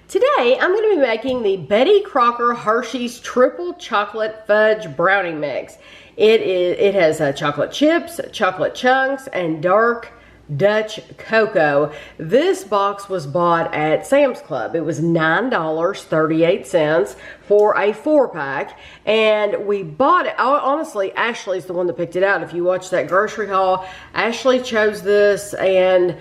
Today, I'm going to be making the Betty Crocker Hershey's Triple Chocolate Fudge Brownie Mix. It has chocolate chips, chocolate chunks, and dark Dutch cocoa. This box was bought at Sam's Club. It was $9.38 for a 4-pack, and we bought it. Honestly, Ashley's the one that picked it out. If you watch that grocery haul, Ashley chose this and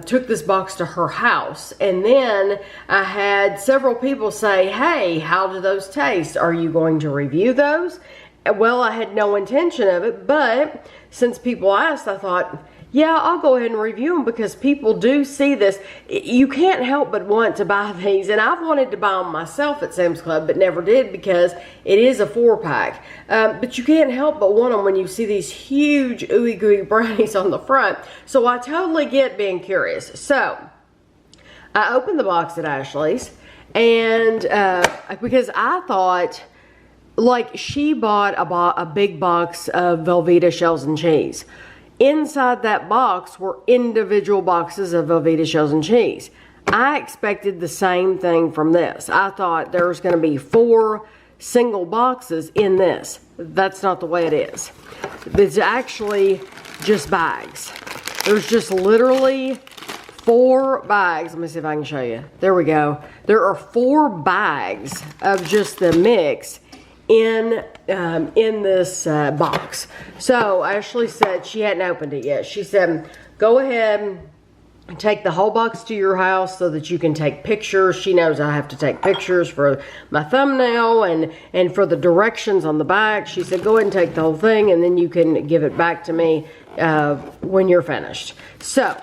took this box to her house. And then I had several people say, hey, how do those taste? Are you going to review those? Well, I had no intention of it, but since people asked, I thought, yeah, I'll go ahead and review them because people do see this. You can't help but want to buy these, and I've wanted to buy them myself at Sam's Club, but never did because it is a 4-pack. But you can't help but want them when you see these huge ooey gooey brownies on the front. So I totally get being curious. So I opened the box at Ashley's, and because I thought, like, she bought a big box of Velveeta shells and cheese. Inside that box were individual boxes of Velveeta shells and cheese. I expected the same thing from this. I thought there was going to be 4 single boxes in this. That's not the way it is. It's actually just bags. There's just literally 4 bags. Let me see if I can show you. There we go. There are 4 bags of just the mix in this box. So Ashley said she hadn't opened it yet. She said, go ahead and take the whole box to your house so that you can take pictures. She knows I have to take pictures for my thumbnail and for the directions on the back. She said, go ahead and take the whole thing, and then you can give it back to me when you're finished. So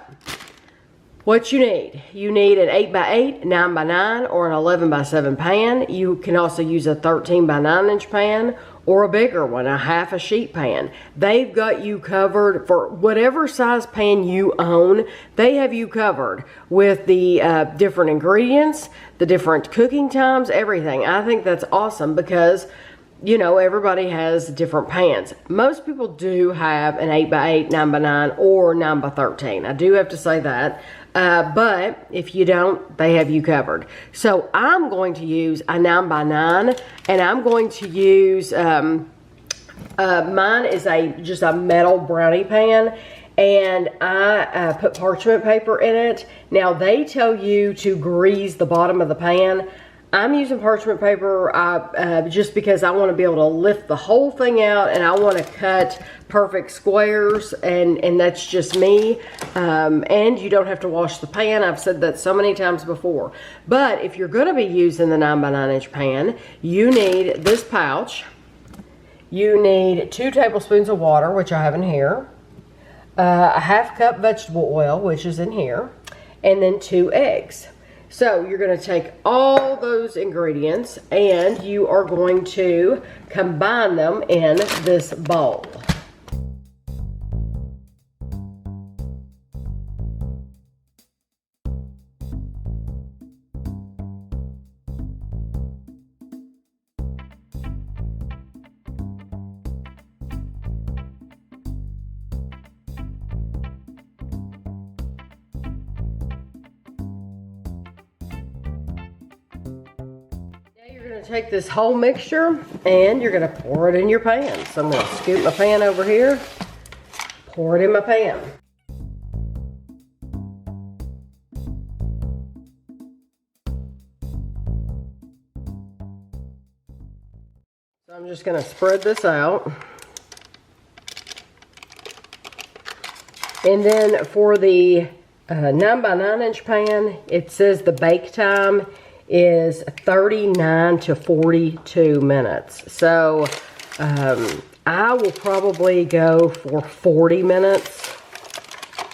what you need an 8x8, 9x9, or an 11x7 pan. You can also use a 13x9 inch pan or a bigger one, a half a sheet pan. They've got you covered for whatever size pan you own. They have you covered with the different ingredients, the different cooking times, everything. I think that's awesome because, you know, everybody has different pans. Most people do have an 8x8, 9x9, or 9x13. I do have to say that. But if you don't, they have you covered. So I'm going to use a 9x9, and I'm going to use, mine is just a metal brownie pan, and I put parchment paper in it. Now they tell you to grease the bottom of the pan. I'm using parchment paper just because I want to be able to lift the whole thing out, and I want to cut perfect squares, and that's just me. And you don't have to wash the pan. I've said that so many times before. But if you're going to be using the 9x9 inch pan, you need this pouch. You need 2 tablespoons of water, which I have in here. A half cup vegetable oil, which is in here. And then 2 eggs. So you're going to take all those ingredients and you are going to combine them in this bowl. You're going to take this whole mixture and you're going to pour it in your pan. So I'm going to scoop my pan over here, pour it in my pan. So I'm just going to spread this out. And then for the 9x9 inch pan, it says the bake time is 39 to 42 minutes. So I will probably go for 40 minutes.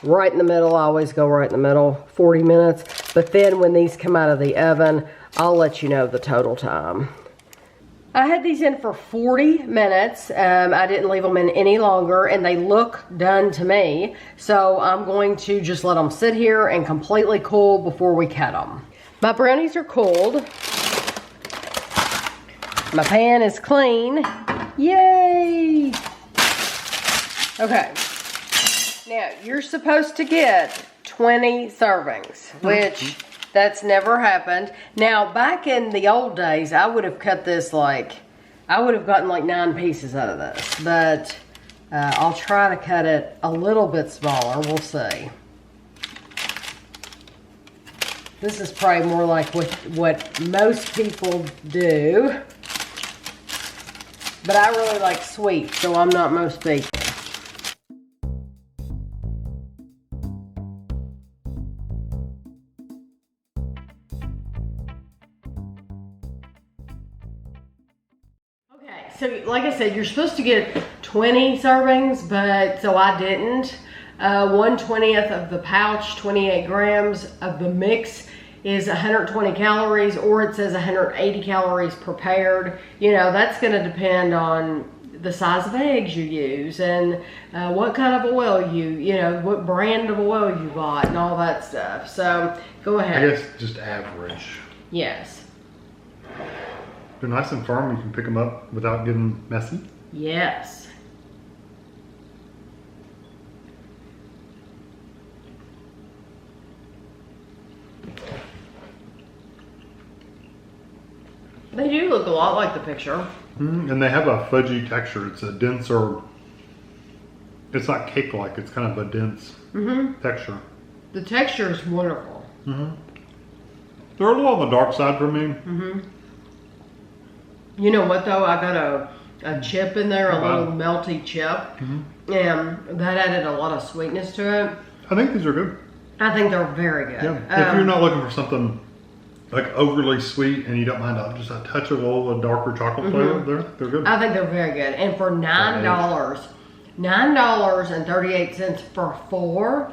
Right in the middle, I always go right in the middle, 40 minutes. But then when these come out of the oven, I'll let you know the total time. I had these in for 40 minutes. I didn't leave them in any longer, and they look done to me. So I'm going to just let them sit here and completely cool before we cut them. My brownies are cooled. My pan is clean. Yay! Okay. Now, you're supposed to get 20 servings, which That's never happened. Now, back in the old days, I would have cut this I would have gotten like 9 pieces out of this. But I'll try to cut it a little bit smaller. We'll see. This is probably more like what most people do. But I really like sweet, so I'm not most people. Okay, so like I said, you're supposed to get 20 servings, but so I didn't. 1/20 of the pouch, 28 grams of the mix is 120 calories, or it says 180 calories prepared. You know, that's going to depend on the size of eggs you use and what kind of oil you know, what brand of oil you bought and all that stuff. So go ahead. I guess just average. Yes. They're nice and firm. You can pick them up without getting messy. Yes. They do look a lot like the picture. And they have a fudgy texture. It's a denser, it's not cake-like, it's kind of a dense texture. The texture is wonderful. They're a little on the dark side for me. You know what though? I got a chip in there, a little melty chip. And that added a lot of sweetness to it. I think these are good. I think they're very good. Yeah. If you're not looking for something like overly sweet and you don't mind just a touch of a little darker chocolate flavor, they're good. I think they're very good. And for $9.38 for 4,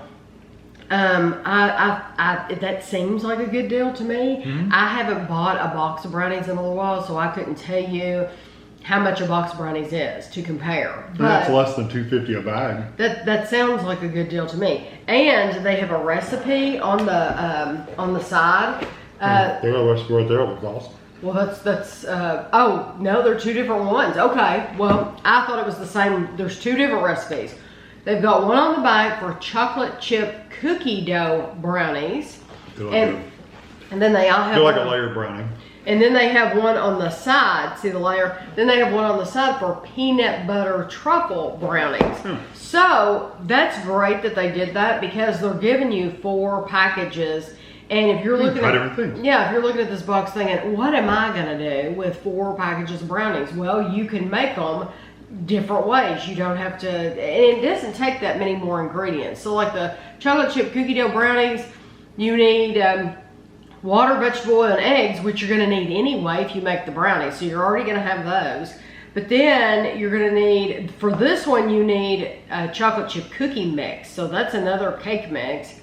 that seems like a good deal to me. I haven't bought a box of brownies in a little while, so I couldn't tell you how much a box of brownies is to compare. But that's less than $2.50 a bag. That sounds like a good deal to me. And they have a recipe on the side. They got a recipe right there. It looks awesome. Well, that's oh, no, they're 2 different ones. Okay, well, I thought it was the same. There's 2 different recipes. They've got one on the back for chocolate chip cookie dough brownies. And then they all have like a layered brownie. And then they have one on the side, see the layer? Then they have one on the side for peanut butter truffle brownies. So that's great that they did that, because they're giving you 4 packages. And if you're looking at if you're looking at this box thinking, what am I gonna do with 4 packages of brownies? Well, you can make them different ways. You don't have to, and it doesn't take that many more ingredients. So like the chocolate chip cookie dough brownies, you need water, vegetable oil, and eggs, which you're gonna need anyway if you make the brownies. So you're already gonna have those. But then you're gonna need, for this one, you need a chocolate chip cookie mix. So that's another cake mix.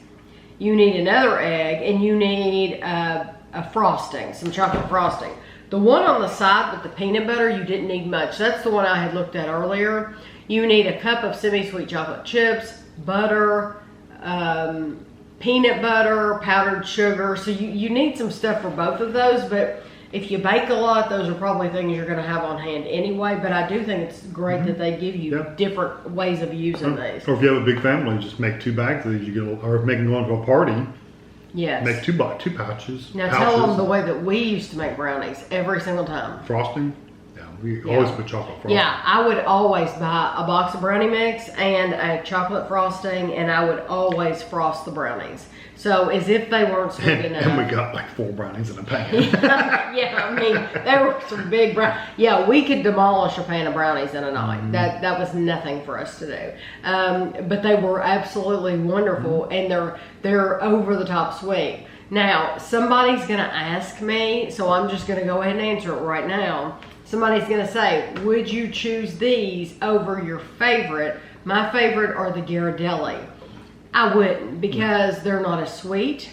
You need another egg, and you need a frosting, some chocolate frosting. The one on the side with the peanut butter, you didn't need much. That's the one I had looked at earlier. You need a cup of semi-sweet chocolate chips, butter, peanut butter, powdered sugar. So you need some stuff for both of those, but if you bake a lot, those are probably things you're gonna have on hand anyway, but I do think it's great that they give you different ways of using these. Or if you have a big family, just make 2 bags of these. You get, or making one to a party. Yes. Make 2 pouches. Now tell them the way that we used to make brownies every single time. Frosting? Yeah, we always put chocolate frosting. Yeah, I would always buy a box of brownie mix and a chocolate frosting, and I would always frost the brownies. So as if they weren't sweet enough. And we got like 4 brownies in a pan. Yeah, I mean, there were some big brownies. Yeah, we could demolish a pan of brownies in a night. That was nothing for us to do. But they were absolutely wonderful, and they're over the top sweet. Now, somebody's gonna ask me, so I'm just gonna go ahead and answer it right now. Somebody's gonna say, would you choose these over your favorite? My favorite are the Ghirardelli. I wouldn't, because they're not as sweet.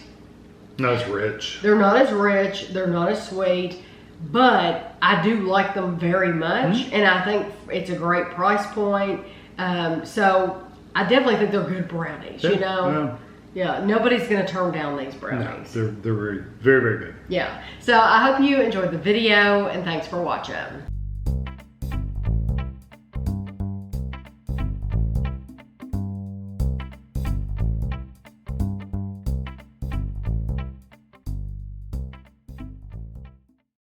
Not as rich. They're not as rich. They're not as sweet. But I do like them very much. And I think it's a great price point. So I definitely think they're good brownies, you know? Yeah, nobody's going to turn down these brownies. No, they're very, very, very good. Yeah. So I hope you enjoyed the video, and thanks for watching.